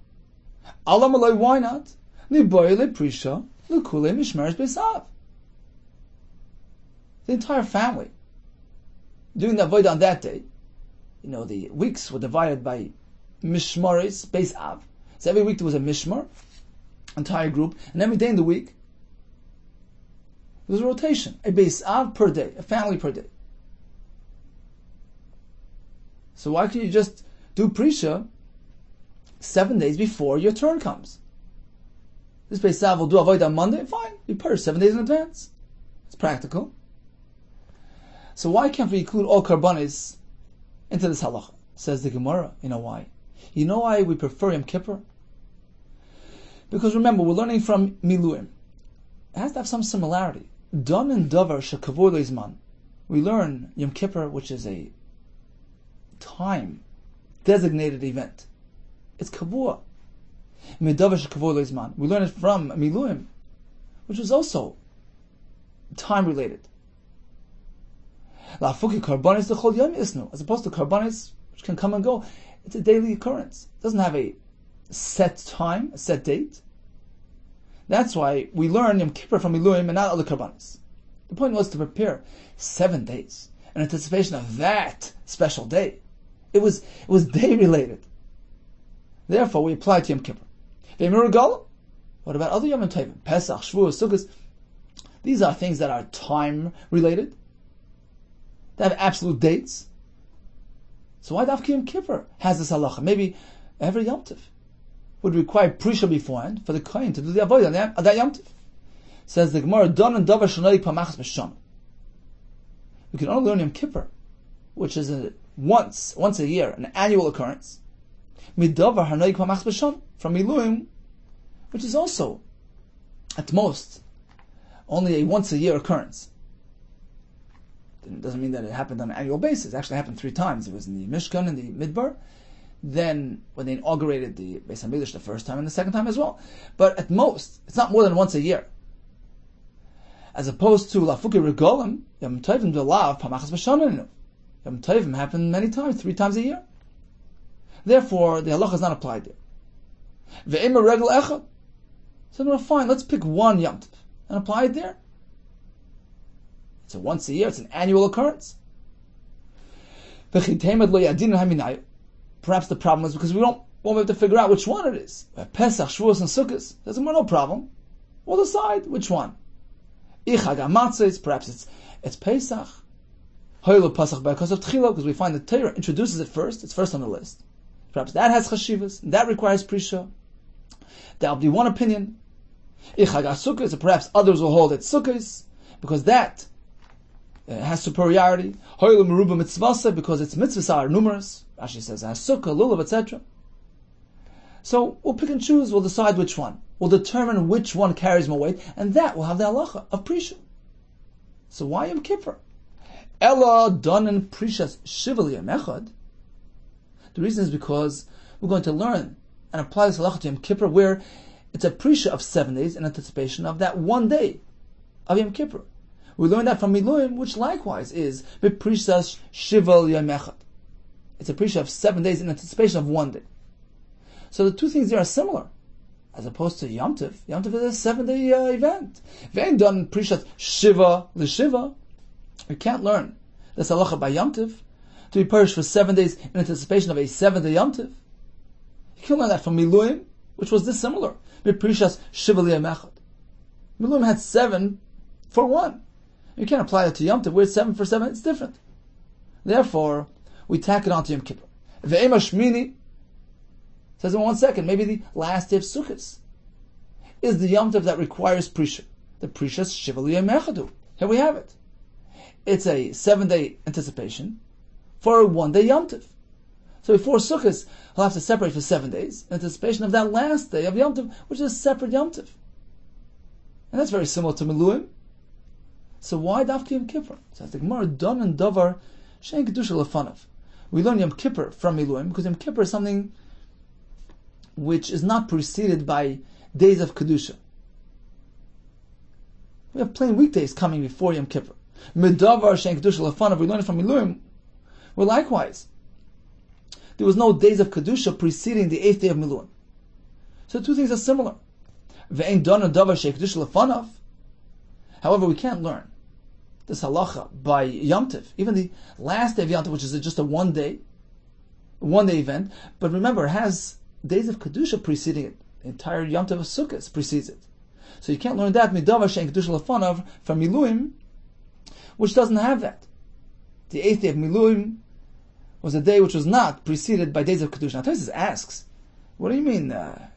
Allah malay, why not? Niboyle prisha, lukule mishmeres besav. The entire family doing the avodah on that day. You know, the weeks were divided by mishmares besav. So every week there was a mishmar, entire group, and every day in the week there was a rotation, a besav per day, a family per day. So why can't you just do prisha 7 days before your turn comes? This Beisav will do avodah on Monday, fine. You purge 7 days in advance. It's practical. So why can't we include all karbanis into this halacha? Says the Gemara. You know why? You know why we prefer Yom Kippur? Because remember, we're learning from Miluim. It has to have some similarity. Don and davar shekavur leizman. We learn Yom Kippur, which is a time designated event. It's kavua. We learn it from Miluim, which was also time related. As opposed to karbanis, which can come and go. It's a daily occurrence. It doesn't have a set time, a set date. That's why we learn Yom Kippur from Miluim and not other karbanis. The point was to prepare 7 days in anticipation of that special day. It was day related. Therefore, we apply to Yom Kippur. What about other Yom Tovim? Pesach, Shavuos, Sukkot. These are things that are time related. They have absolute dates. So why Dafki Yom Kippur has this halacha? Maybe every Yom Tov would require prisha beforehand for the kohen to do the avodah on that Yom Tov. Says the Gemara, Don and Davar Shanoik Pamachas B'Shana. We can only learn Yom Kippur, which is once a year, an annual occurrence. Midavar Hanoik Pamachas B'Shana, from Miluim, which is also, at most, only a once a year occurrence. It doesn't mean that it happened on an annual basis. It actually happened 3 times. It was in the Mishkan, in the Midbar, then when they inaugurated the Beis HaMikdash the first time, and the second time as well. But at most, it's not more than once a year. As opposed to Lafuki Regolim, Yom Tovim Delav Pamachas B'Shananu. Yom Tovim happened many times, 3 times a year. Therefore, the halacha is not applied there. Ve'ema regel echad. So no, fine, let's pick one Yom Tov and apply it there. It's a once a year, it's an annual occurrence. Perhaps the problem is because we won't be able to figure out which one it is. Pesach, Shavuos, and Sukkot. There's no problem. We'll decide which one. Perhaps it's Pesach. Because we find the Torah introduces it first. It's first on the list. Perhaps that has chashivas, and that requires prisha. That'll be one opinion. Sukkot, perhaps others will hold it Sukkot, because that has superiority. Because its mitzvahs are numerous. Rashi says has sukkah, lulav, etc. So we'll pick and choose. We'll decide which one. We'll determine which one carries more weight, and that will have the halacha of prisha. So why Yom Kippur? Ella done in prishas shival yom echad. The reason is because we're going to learn and apply this halacha to Yom Kippur, where it's a prisha of 7 days in anticipation of that one day of Yom Kippur. We learn that from Miluim, which likewise is prishas shival yom echad. It's a prisha of 7 days in anticipation of one day. So the two things there are similar, as opposed to Yom Tov. Yom Tov is a 7-day event. Vein done prishas shiva l'shiva. We can't learn this halacha by Yom Tov to be perished for 7 days in anticipation of a 7-day Yom Tov. You can learn that from Miluim, which was dissimilar. Prishas shiva l'yom echad. Miluim had 7 for 1. You can't apply it to Yom Tov where it's 7 for 7. It's different. Therefore, we tack it onto Yom Kippur. Ve'ema shmini says in 1 second, maybe the last day of Sukkot is the Yom Tov that requires prisha. The prishas shiva l'yom echadu. Here we have it. It's a 7-day anticipation for a 1-day Yom Tov. So before Sukkot, he'll have to separate for 7 days in anticipation of that last day of Yom Tov, which is a separate Yom Tov. And that's very similar to Miluim. So why Dafki Yom Kippur? So the Gemara Don and Davar Shein Kedusha Lefanav. We learn Yom Kippur from Miluim because Yom Kippur is something which is not preceded by days of Kedusha. We have plain weekdays coming before Yom Kippur. Medavar Shein Kedusha Lefanav. We learn it from Miluim. Well, likewise, there was no days of Kedusha preceding the 8th day of Miluim. So the two things are similar. Ve'ein Don and Davar Shein Kedusha Lefanav. However, we can't learn this halacha by Yom Tov, even the last day of Yom Tov, which is just a one-day event. But remember, it has days of Kedusha preceding it. The entire Yom Tov of Sukkot precedes it. So you can't learn that midavar she'en Kedusha lefanav from Miluim, which doesn't have that. The 8th day of Miluim was a day which was not preceded by days of Kedusha. Now Tosfos asks, what do you mean? Ein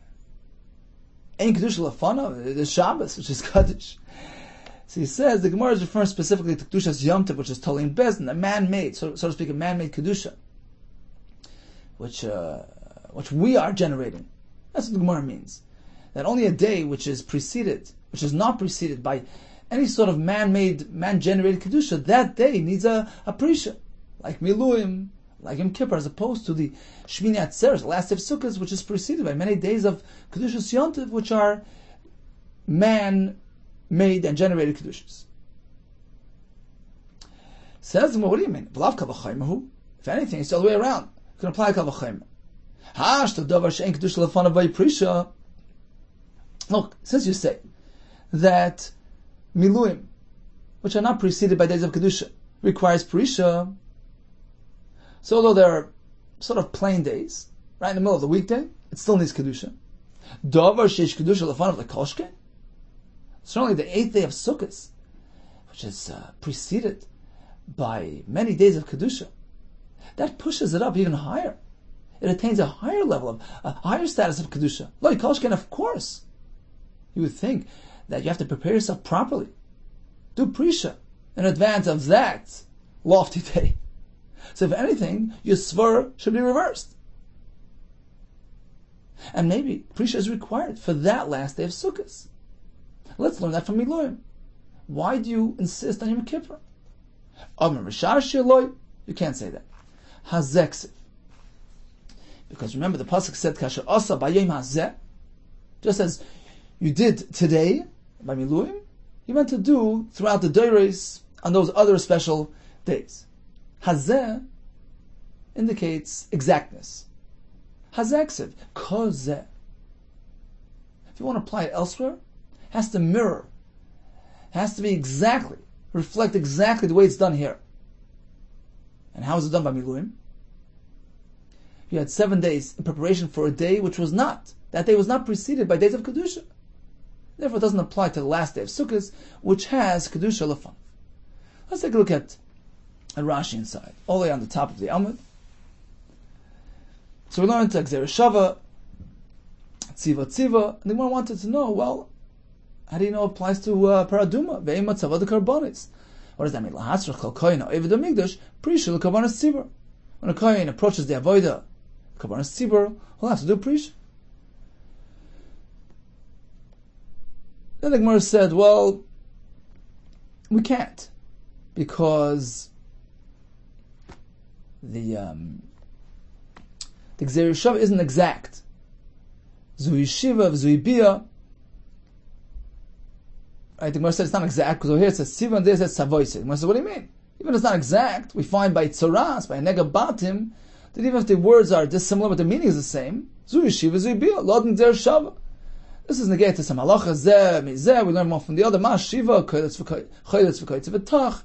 Kedusha lefanav? The Shabbos, which is Kaddish. So he says the Gemara is referring specifically to Kedushas Yom Tov, which is Tolim Bezdin, a man-made, so to speak, a man-made Kedusha, which we are generating. That's what the Gemara means. That only a day which is not preceded by any sort of man-generated Kedusha, that day needs a prisha, like Miluim, like Yom Kippur, as opposed to the Shmini Atzeres, the last day of Sukkot, which is preceded by many days of Kedushas Yom Tov, which are man-made and generated Kedushas. Says, well, what do you mean? If anything, it's the other way around. You can apply Kal V'Chayim. Look, since you say that Miluim, which are not preceded by days of Kedusha, requires Prisha, so although there are sort of plain days, right in the middle of the weekday, it still needs Kedusha. Davar sheish Kedusha lefanav lekoshke. Certainly the 8th day of Sukkot, which is preceded by many days of Kedusha, that pushes it up even higher. It attains a higher level, a higher status of Kedusha. Lo Koshken, of course. You would think that you have to prepare yourself properly. Do Prisha in advance of that lofty day. So if anything, your Svar should be reversed. And maybe Prisha is required for that last day of Sukkot. Let's learn that from Miluim. Why do you insist on Yom Kippur? You can't say that. Hazeksiv. Because remember, the pasuk said, "Kasher asa b'yom hazeh," just as you did today by Miluim, you meant to do throughout the Deiros on those other special days. Hazeh indicates exactness. Hazeksiv, kozeh. If you want to apply it elsewhere, it has to mirror, it has to be exactly, reflect exactly the way it's done here. And how is it done by Miluim? You had 7 days in preparation for a day which was not. That day was not preceded by days of Kedusha. Therefore, it doesn't apply to the last day of Sukkot, which has Kedusha Lefanav. Let's take a look at Rashi inside, all the way on the top of the Amud. So we learned Gzeir Shava, Tziva, and the one wanted to know, well, how do you know it applies to Paraduma? Ve'ema Tzava de Karbonis. What does that mean? Lahatzrach Kol Koyin Ha'Eved HaMikdash, Prisha L'Karbonis Tzibur. When a Koyin approaches the Avodah, Karbonis Tzibur, he'll have to do Prisha. Then the Gemara said, well, we can't, because the Gzeir Shava isn't exact. Zui Shiva, Zui Bia. Right, the Gemara said it's not exact, because over here it says Siva and there it says Savoise. The Gemara said, what do you mean? Even if it's not exact, we find by Tzoras, by Negabatim, that even if the words are dissimilar but the meaning is the same, Zui Shiva, Zui Bia, Lodin Gzeir Shava. This is negated to some halacha, zeh, mizeh, we learn more from the other, ma shiva, choyletz v'koytz v'tach.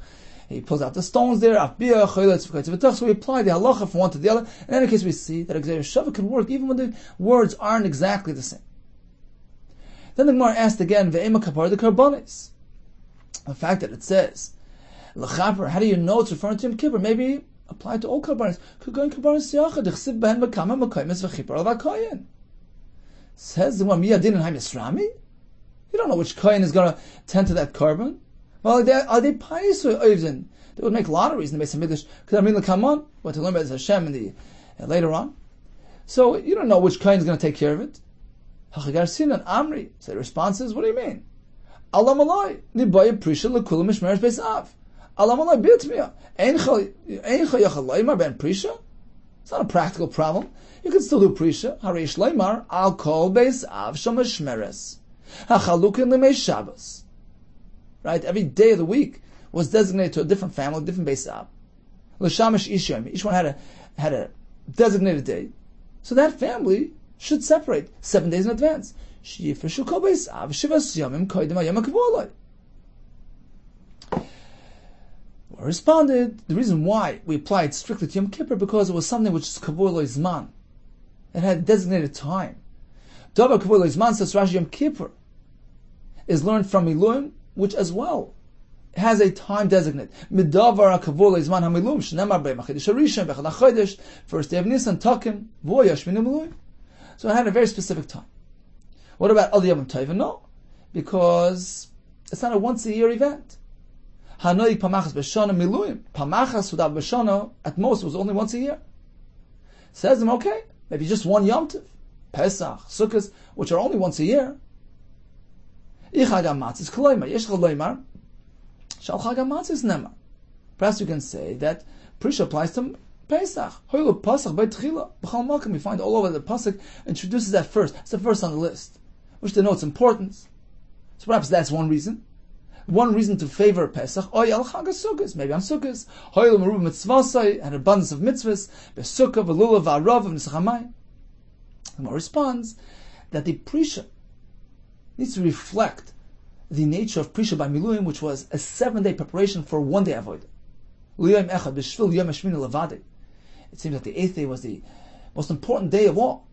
He pulls out the stones there, afbiyah, choyletz v'koytz v'tach. So we apply the halacha from one to the other. In any case, we see that Gzeir Shava can work even when the words aren't exactly the same. Then the Gemara asked again, ve'ema kapar de karbonis. The fact that it says, l'chaper, how do you know it's referring to Yom Kippur? Maybe apply it to all karbonis. Kugoyin karbonis yachad, d'chsiv behen makama makoymes v'chipar al v'koyin. Says the one, Miyadin and Hamisrami? You don't know which kohen is going to tend to that carbon. Well, are they pious or oivdin? They would make lotteries in the Beis HaMikdash. Because I mean, the Kamon, what to learn about Hashem in the later on. So you don't know which kohen is going to take care of it. Hachagar Sinan Amri. So the response is, what do you mean? Allah malai nibaya prisha lekulam mishmeres beis av. Allah malai bitmiya. Ein chayachal loymar ben prisha. It's not a practical problem. You can still do Prisha. Harish Leimar, Al Kol Beis Av Shamash Meres. Hachalukin Lemei Shabbos. Right? Every day of the week was designated to a different family, different Beis Av. L'Shamash Ishayim. Each one had a designated day. So that family should separate 7 days in advance. Shiyifreshu Kol Beis Av Shivas Yomim Koidim HaYom HaKavulai. Responded, the reason why we applied strictly to Yom Kippur, because it was something which is Kavur Lo Zman. It had a designated time. Davar Kavur Lo Zman, says Rashi, Yom Kippur is learned from Miluim, which as well has a time designated. Midavar Kavur Lo Zman HaMiluim, Shnemar Bei Machidish HaRishon, Bechad HaChodesh, first day of Nisan, Takim, Vo Yashminu Miluim. So it had a very specific time. What about Al Yom Tov? No, because it's not a once a year event. Hanoik Pamachas B'Shana Miluim. Pamachas without B'Shana, at most, was only once a year. Says them, okay, maybe just one Yom Tov, Pesach, Sukkot, which are only once a year. Perhaps you can say that Prisha applies to Pesach. We find all over the Pasuk introduces that first. It's the first on the list, which denotes importance. So perhaps that's one reason. One reason to favor Pesach. Maybe on Sukkot. An abundance of mitzvahs. Besukkah, velula, v'arav, v'nisachamai. The Gemara responds that the Prisha needs to reflect the nature of Prisha by Miluim, which was a 7-day preparation for 1 day avodah. It seems that the 8th day was the most important day of all,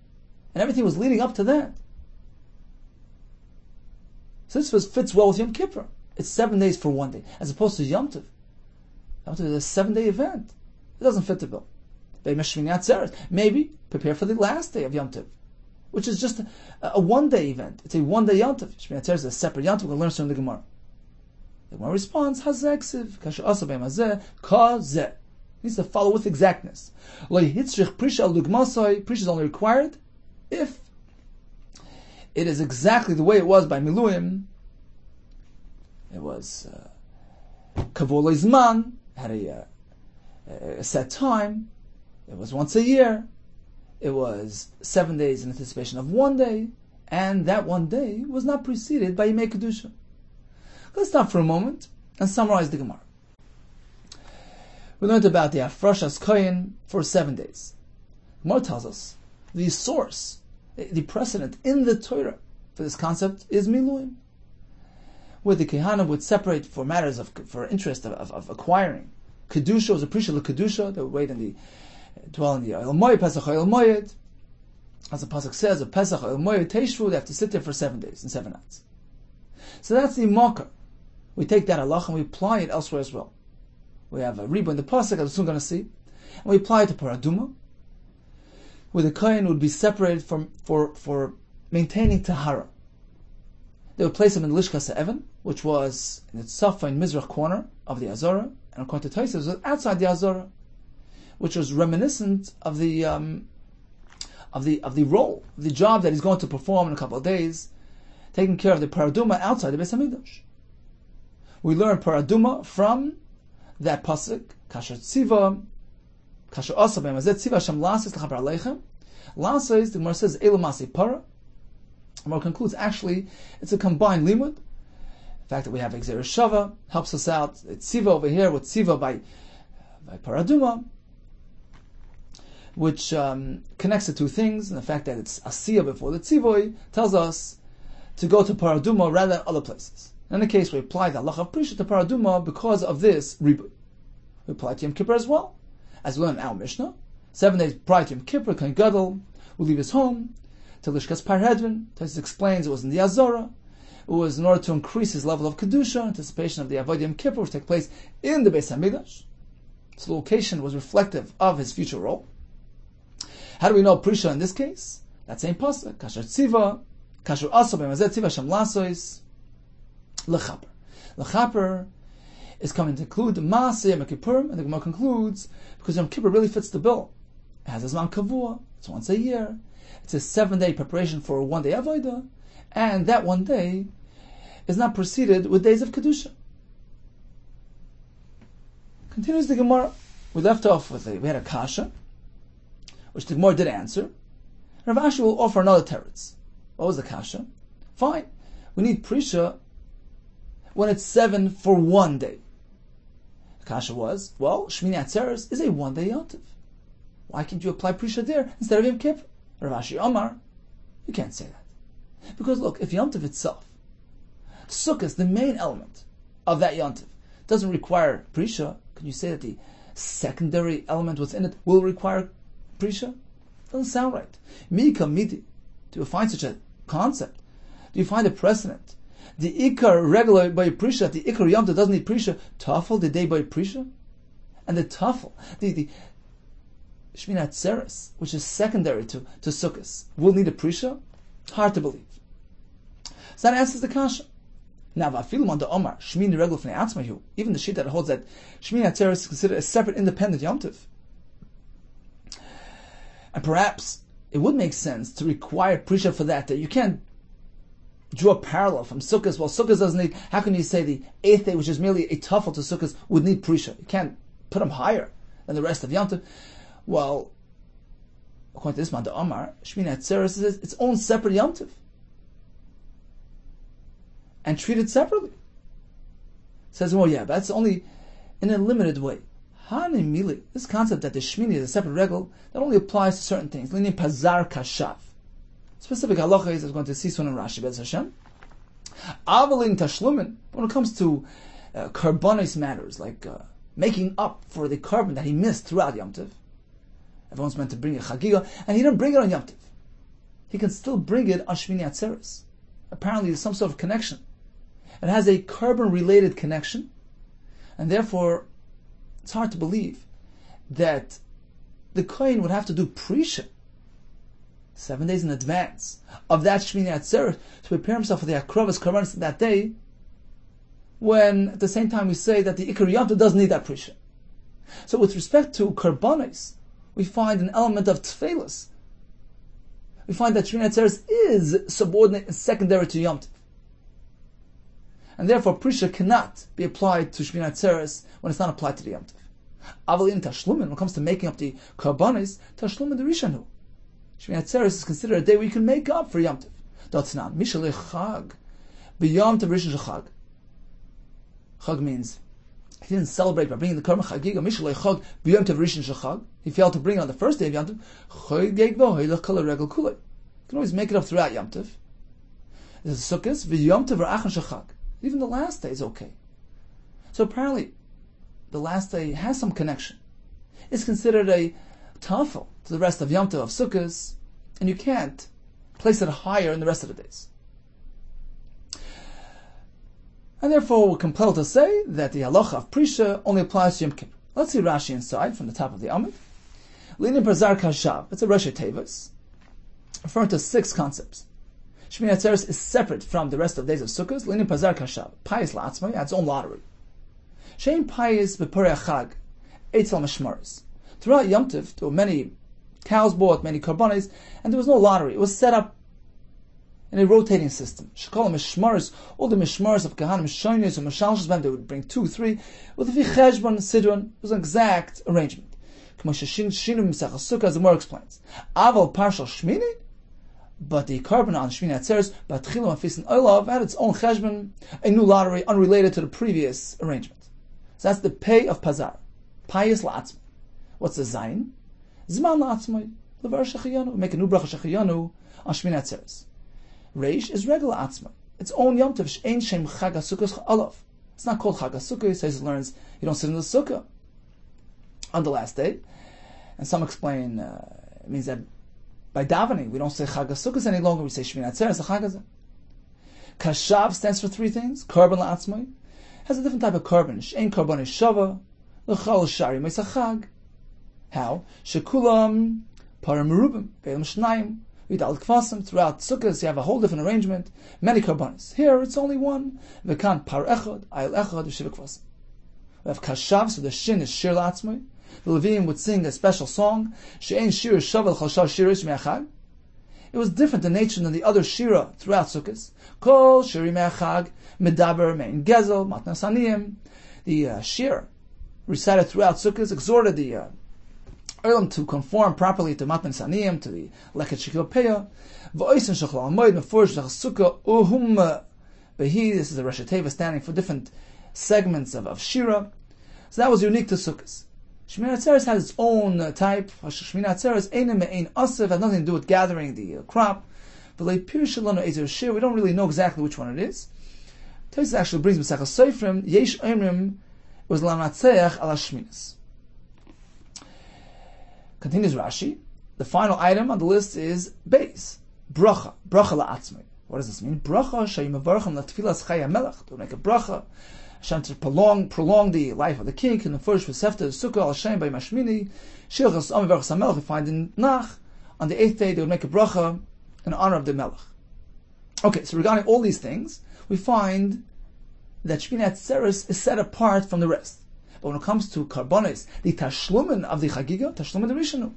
and everything was leading up to that. So this fits well with Yom Kippur. It's 7 days for 1 day, as opposed to Yom Tov. Yom Tov is a 7-day event. It doesn't fit the bill. Maybe prepare for the last day of Yom Tov, which is just a 1-day event. It's a 1-day Yom Tov. Shmini Atzeres is a separate Yom Tov. We'll learn soon in the Gemara. The Gemara responds, Hazeksiv, Kasha Asabem Hazeh, Kazeh. Needs to follow with exactness. Prisha is only required if it is exactly the way it was by Miluim. It was Kavur Lo Zman, had a set time. It was once a year. It was 7 days in anticipation of 1 day, and that 1 day was not preceded by Yemei Kedusha. Let's stop for a moment and summarize the Gemara. We learned about the Afrashas Koyin for 7 days. The Gemara tells us the source, the precedent in the Torah for this concept is Miluim, where the Kehanim would separate for matters for interest of acquiring. Kedusha was a priesthood of Kedusha, they would wait dwell in the Oil Moed, Pesach Oil Moed. As the Pasuk says, of Pesach Oil Moed Teishvu, they have to sit there for 7 days and 7 nights. So that's the Makar. We take that halach and we apply it elsewhere as well. We have a Riba in the Pasuk, as we're soon going to see, and we apply it to Paraduma, where the Kohen would be separated for maintaining Tahara. They would place him in the Lishkas Evan, which was in the Safa and Mizrach corner of the Azorah, and according to Tosfos, it was outside the Azorah, which was reminiscent of the role, the job that he's going to perform in a couple of days, taking care of the Paraduma outside the Beis Hamikdash. We learn Paraduma from that pasuk, Kasher Tziva, Kasher Asa B'Mazet Tziva Hashem Lasis L'Chaper Aleichem. Lasis, the Gemara says, Elu Masi Para. The Gemara concludes, actually, it's a combined limud. The fact that we have Exer Shava helps us out. It's Tziva over here with Tziva by Paraduma, which connects the two things, and the fact that it's Asiya before the Tzivoi tells us to go to Paraduma rather than other places. In the case we apply the halacha of Prisha to Paraduma because of this ribui. We apply to Yom Kippur as well, as we learn in our Mishnah. 7 days prior to Yom Kippur, Kohen Gadol will leave his home to Lishkas Parhedrin. Tosfos explains it was in the Azorah. It was in order to increase his level of Kedusha, anticipation of the Avodah Yom Kippur, which take place in the Beis Hamikdash. So the location was reflective of his future role. How do we know Prisha in this case? That same pasuk, Kasher Tziva, Kasher Asa B'Mazet Tziva Shem Lasois, L'Chaper. L'Chaper is coming to include Maaseh Yom Kippur, and the Gemara concludes, because Yom Kippur really fits the bill. It has a Zman Kavua, it's once a year, it's a 7-day preparation for a 1-day Avodah, and that 1 day is not preceded with days of Kedusha. Continues the Gemara. We left off with we had a Kasha, which the Gemara did answer. Rav Ashi will offer another teretz. What was the Kasha? Fine, we need Prisha when it's 7 for 1 day. The Kasha was, well, Shmini Atzeres is a 1-day Yontif. Why can't you apply Prisha there instead of Yom Kippur? Rav Ashi Omar, you can't say that. Because look, if Yontif itself, Sukkot, the main element of that Yontif, doesn't require Prisha, can you say that the secondary element within it will require Prisha? Doesn't sound right. Mika midi. Do you find such a concept? Do you find a precedent? The Ikar regular by Prisha, the Ikar Yom doesn't need Prisha. Tafel the day by Prisha, and the Tafel, the Shmini Atzeres, which is secondary to Sukkot, will need a Prisha. Hard to believe. So that answers the kasha. Now, Vafilu on the Omar Shmini Regel Fnei Atzmahu, even the sheet that holds that Shmini Atzeres is considered a separate, independent Yom Tov. And perhaps it would make sense to require Prisha for that day. You can't draw a parallel from Sukkot. Well, Sukkot doesn't need, how can you say the 8th day, which is merely a tuffle to Sukkot, would need Prisha? You can't put them higher than the rest of Yom Tov. Well, according to this man, the Omar, Shmini Atzeres is its own separate Yom Tov, and treat it separately. Says, well, yeah, but that's only in a limited way. Hanimili, this concept that the Shmini is a separate regal, that only applies to certain things. Lini Pazar Kashav. Specific halacha is going to see soon in Rashi, Bez Hashem. Avalin Tashlumin, when it comes to karbonis matters, like making up for the carbon that he missed throughout Yom Tov. Everyone's meant to bring a chagiga, and he didn't bring it on Yom Tov. He can still bring it on Shmini Atzeres. Apparently there's some sort of connection. It has a carbon-related connection, and therefore it's hard to believe that the Kohen would have to do Prisha 7 days in advance of that Shmini Atzeres to prepare himself for the Akrovas Karbanis that day, when at the same time we say that the Ikar Yom Tov doesn't need that Prisha. So with respect to Karbanis, we find an element of Tefillas. We find that Shmini Atzeres is subordinate and secondary to Yom Tov. And therefore Prisha cannot be applied to Shmini Atzeres when it's not applied to the Yom Tov. Avalin Tashlumin, when it comes to making up the Karbanis, Tashlumin the Rishanu. Shmini Atzeres is considered a day where you can make up for Yom Tov. Dotznan, Mishalei Chag, B'Yom Tov Rishon Chag. Chag means he didn't celebrate by bringing the Korban Chagiga, Mishalei Chag, B'Yom Tov Rishon Shechag. He failed to bring it on the first day of Yom Tov. Chageg v'hoylech kol regel kulei. You can always make it up throughout Yom Tov. This is Sukkot, V'Yom Tov Ra'achan Shechag. Even the last day is okay. So apparently, the last day has some connection. It's considered a tafel to the rest of Yom Tov of Sukkot, and you can't place it higher in the rest of the days. And therefore, we're compelled to say that the halacha of Prisha only applies to Yom Kippur. Let's see Rashi inside from the top of the Amud. Linim Pazar Kashav. It's a Rashi Tevis, referring to 6 concepts. Shmini Atzeres is separate from the rest of the days of Sukkot. Linim Pazar Kashav. Payis La'atzmai had its own lottery. Shein Payis B'Porei Chag. Eitzel Mishmaris. Throughout Yom Tov, there were many cows bought, many karbanis, and there was no lottery. It was set up in a rotating system. Shekol Mishmaris, all the Mishmaris of Kahanim, Shoynes, and Mashalshas, they would bring 2, 3, with the Cheshbon, Sidron. It was an exact arrangement. As the more explains. Aval Parshal Shmini, but the carbon on Shmini Atzeres, but Chilu and Fis and Olav had its own Cheshbon, a new lottery unrelated to the previous arrangement. So that's the pay of Pazar. Payis La'atzmai. What's the Zayin? Zman La'atzmai. Levar Shechiyanu. Make a new bracha Shechiyanu on Shmini Atzeres. Reish is regular Atzmai. Its own Yom Tov. She'ein Shem Chag HaSukkos Olav. It's not called Chag HaSukkos. He says he learns you don't sit in the Sukkah on the last day. And some explain it means that by davening we don't say Chag HaSukkos any longer. We say Shmini Atzeres, the Chag Hazeh. Kashav stands for 3 things. Korban La'atzmai has a different type of korban. She'ein Korban Shava. L'chol Shari Meisachag. How? Shekulam Param Merubim Ve'elam Shnayim Vidal Kvasim. Throughout Sukkot you have a whole different arrangement. Many korbanos. Here it's only one. V'kan Par Echad, Ayil Echad, V'Shiva Kvasim. We have Kashav, so the Shin is Shir La'atzmai. The Leviim would sing a special song. She'ein Shir Shav L'chol Shar Shirish Me'achag. It was different in nature than the other Shira throughout Sukkot. Kol Shiri Me'achag, Medaber Mein Gezel, Matnas Aniyim. The Shir recited throughout Sukkot exhorted the Olam to conform properly to Matan Saniyim, to the Leket Shekil Peah. V'oisen Shechol Amoid, Mefurish Sukkah, Uhum Behi. This is a Rosh Teva standing for different segments of Shira. So that was unique to Sukkot. Shmini Atzeres has its own type. Shmini Atzeres, Einem Me'ein Asev, had nothing to do with gathering the crop. V'lei Pirish Shalonu Ezer Shir, we don't really know exactly which one it is. Tosis actually brings Mesachas Sofrim, Yesh Omrim, it was Lamatzeach ala Shminis. Continues Rashi. The final item on the list is Beis. Bracha. Bracha la'atzmai. What does this mean? Bracha sheyimavarcham latfilas chaya melech. To make a bracha. Hashem to prolong the life of the king. And the first V'sefta Sukkah al Hashem by Mashmini. Shilchas amivarchas HaMelech. We find in Nach. On the 8th day they would make a bracha in honor of the Melech. Okay, so regarding all these things, we find that Shmini Atzeres is set apart from the rest. But when it comes to karbonis, the tashlumen of the chagiga, tashlumen the rishonu.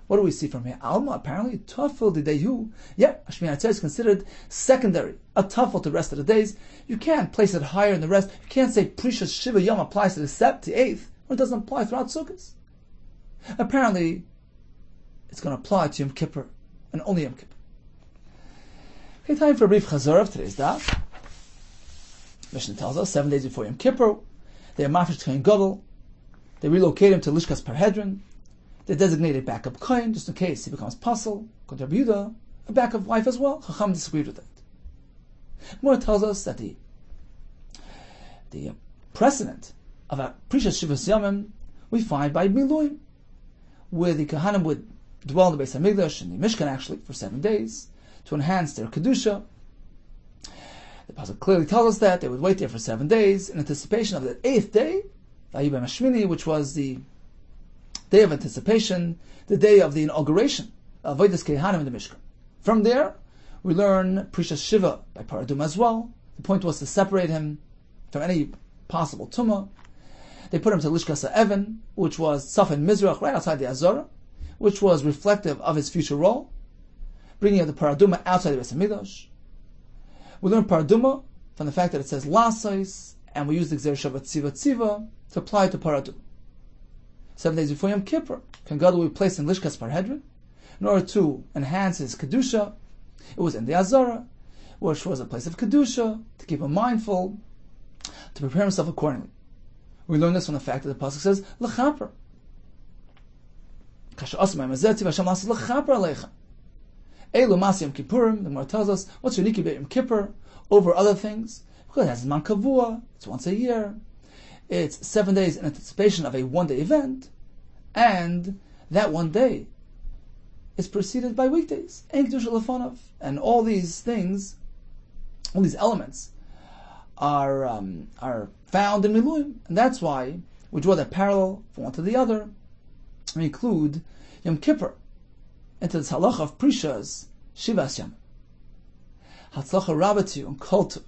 What do we see from here? Alma, apparently, tafel the dehu. Yeah, Shmini Atzeres is considered secondary, a tafel to the rest of the days. You can't place it higher than the rest. You can't say Prisha Shiva Yom applies to the 8th, when it doesn't apply throughout Sukkot. Apparently, it's going to apply to Yom Kippur, and only Yom Kippur. Okay, time for a brief chazar of today's daf. Mishnah tells us 7 days before Yom Kippur, they are mafish Kohen Gadol. They relocate him to Lishkas Parhedron. They designate a backup Kohen, just in case he becomes pasul. According to Rabbi Yehuda, a backup wife as well. Chacham disagreed with that. Gemara tells us that the precedent of a Prishas Shivas Yamim we find by Miluim, where the Kohanim would dwell in the Beis HaMikdash, in the Mishkan actually, for 7 days, to enhance their Kedusha. The Pasuk clearly tells us that they would wait there for 7 days in anticipation of the 8th day, Vayibam Hashmini, which was the day of anticipation, the day of the inauguration of Avodas Kehanim in the Mishkan. From there, we learn Prishas Shiva by Paradum as well. The point was to separate him from any possible tumah. They put him to Lishkas HaEvan, which was Tzafin Mizrach, right outside the Azara, which was reflective of his future role, bringing the Paraduma outside the Beis HaMikdash. We learn Paraduma from the fact that it says Lasais, and we use the Gzer Shabbat Tziva to apply it to Paraduma. 7 days before Yom Kippur, Kohen Gadol will be placed in Lishkas Parhedron in order to enhance his Kedusha. It was in the Azara, which was a place of Kedusha, to keep him mindful, to prepare himself accordingly. We learn this from the fact that the pasuk says l'chaper. Kasha asma mazeti v'Hashem lasas l'chaper aleichem. Elu mas Yom Kippurim. The Gemara tells us what's unique about Yom Kippur over other things, because it has man kavua. It's once a year. It's 7 days in anticipation of a one-day event, and that one day is preceded by weekdays. Ein kedusha lefonav, and all these things, all these elements, are found in Miluim, and that's why we draw that parallel from one to the other. We include Yom Kippur into this halacha of Prishas Shivas Yam. Hatzlacha Rabatu and Kol Tov.